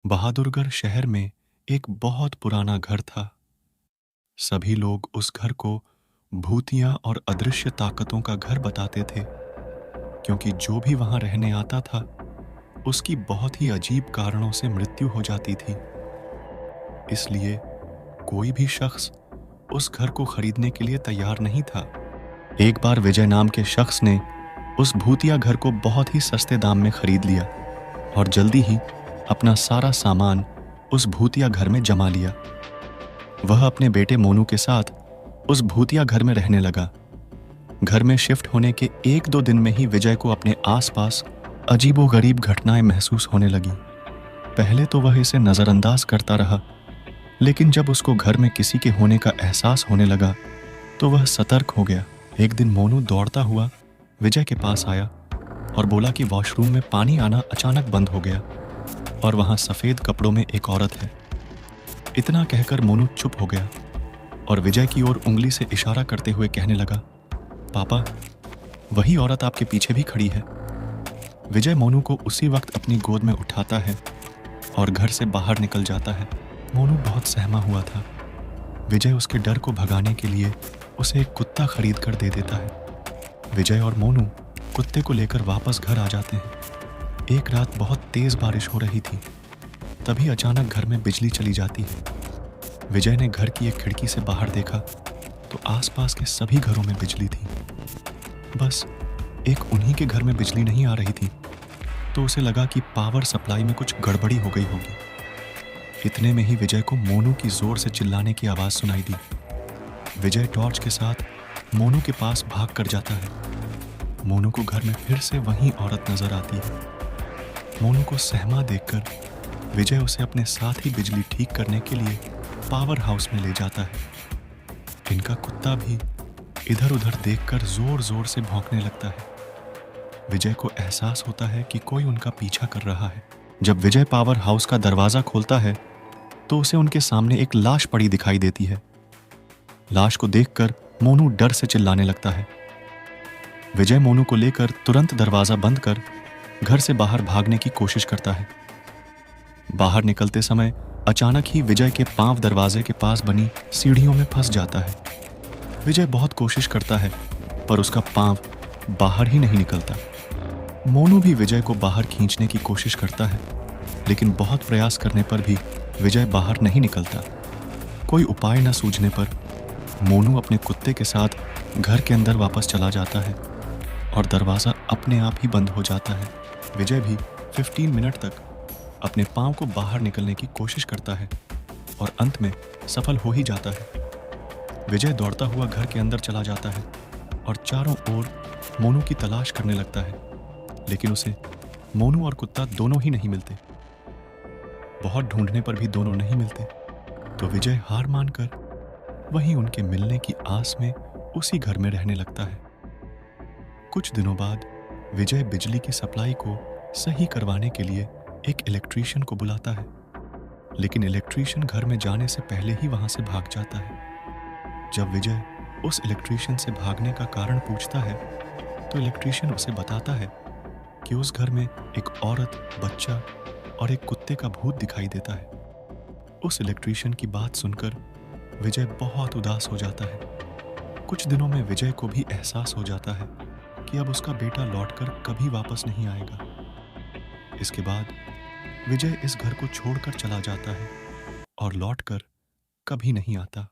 बहादुरगढ़ शहर में एक बहुत पुराना घर था। सभी लोग उस घर को भूतिया और अदृश्य ताकतों का घर बताते थे, क्योंकि जो भी वहां रहने आता था उसकी बहुत ही अजीब कारणों से मृत्यु हो जाती थी। इसलिए कोई भी शख्स उस घर को खरीदने के लिए तैयार नहीं था। एक बार विजय नाम के शख्स ने उस भूतिया घर को बहुत ही सस्ते दाम में खरीद लिया और जल्दी ही अपना सारा सामान उस भूतिया घर में जमा लिया। वह अपने बेटे मोनू के साथ उस भूतिया घर में रहने लगा। घर में शिफ्ट होने के एक दो दिन में ही विजय को अपने आसपास अजीबोगरीब घटनाएं महसूस होने लगी। पहले तो वह इसे नजरअंदाज करता रहा, लेकिन जब उसको घर में किसी के होने का एहसास होने लगा तो वह सतर्क हो गया। एक दिन मोनू दौड़ता हुआ विजय के पास आया और बोला कि वॉशरूम में पानी आना अचानक बंद हो गया और वहां सफेद कपड़ों में एक औरत है। इतना कहकर मोनू चुप हो गया और विजय की ओर उंगली से इशारा करते हुए कहने लगा, पापा, वही औरत आपके पीछे भी खड़ी है। विजय मोनू को उसी वक्त अपनी गोद में उठाता है और घर से बाहर निकल जाता है। मोनू बहुत सहमा हुआ था। विजय उसके डर को भगाने के लिए उसे एक कुत्ता खरीद कर दे देता है। विजय और मोनू कुत्ते को लेकर वापस घर आ जाते हैं। एक रात बहुत तेज बारिश हो रही थी। तभी अचानक घर में बिजली चली जाती है। विजय ने घर की एक खिड़की से बाहर देखा तो आसपास के सभी घरों में बिजली थी। बस एक उन्हीं के घर में बिजली नहीं आ रही थी, तो उसे लगा कि पावर सप्लाई में कुछ गड़बड़ी हो गई होगी। इतने में ही विजय को मोनू की जोर से चिल्लाने की आवाज सुनाई दी। विजय टॉर्च के साथ मोनू के पास भाग कर जाता है। मोनू को घर में फिर से वही औरत नजर आती है। मोनू को सहमा देखकर विजय उसे अपने साथ ही बिजली ठीक करने के लिए पावर हाउस में ले जाता है। इनका कुत्ता भी इधर उधर देखकर जोर जोर से भौंकने लगता है। विजय को एहसास होता है कि कोई उनका पीछा कर रहा है। जब विजय पावर हाउस का दरवाजा खोलता है तो उसे उनके सामने एक लाश पड़ी दिखाई देती है। लाश को देखकर मोनू डर से चिल्लाने लगता है। विजय मोनू को लेकर तुरंत दरवाजा बंद कर घर से बाहर भागने की कोशिश करता है। बाहर निकलते समय अचानक ही विजय के पांव दरवाजे के पास बनी सीढ़ियों में फंस जाता है। विजय बहुत कोशिश करता है पर उसका पांव बाहर ही नहीं निकलता। मोनू भी विजय को बाहर खींचने की कोशिश करता है, लेकिन बहुत प्रयास करने पर भी विजय बाहर नहीं निकलता। कोई उपाय न सूझने पर मोनू अपने कुत्ते के साथ घर के अंदर वापस चला जाता है और दरवाजा अपने आप ही बंद हो जाता है। विजय भी 15 मिनट तक अपने पांव को बाहर निकलने की कोशिश करता है और अंत में सफल हो ही जाता है। विजय दौड़ता हुआ घर के अंदर चला जाता है और चारों ओर मोनू की तलाश करने लगता है, लेकिन उसे मोनू और कुत्ता दोनों ही नहीं मिलते। बहुत ढूंढने पर भी दोनों नहीं मिलते, तो विजय हार मानकर वहीं उनके मिलने की आस में उसी घर में रहने लगता है। कुछ दिनों बाद विजय बिजली की सप्लाई को सही करवाने के लिए एक इलेक्ट्रीशियन को बुलाता है, लेकिन इलेक्ट्रीशियन घर में जाने से पहले ही वहां से भाग जाता है। जब विजय उस इलेक्ट्रीशियन से भागने का कारण पूछता है तो इलेक्ट्रीशियन उसे बताता है कि उस घर में एक औरत, बच्चा और एक कुत्ते का भूत दिखाई देता है। उस इलेक्ट्रीशियन की बात सुनकर विजय बहुत उदास हो जाता है। कुछ दिनों में विजय को भी एहसास हो जाता है कि अब उसका बेटा लौटकर कभी वापस नहीं आएगा। इसके बाद विजय इस घर को छोड़कर चला जाता है और लौटकर कभी नहीं आता।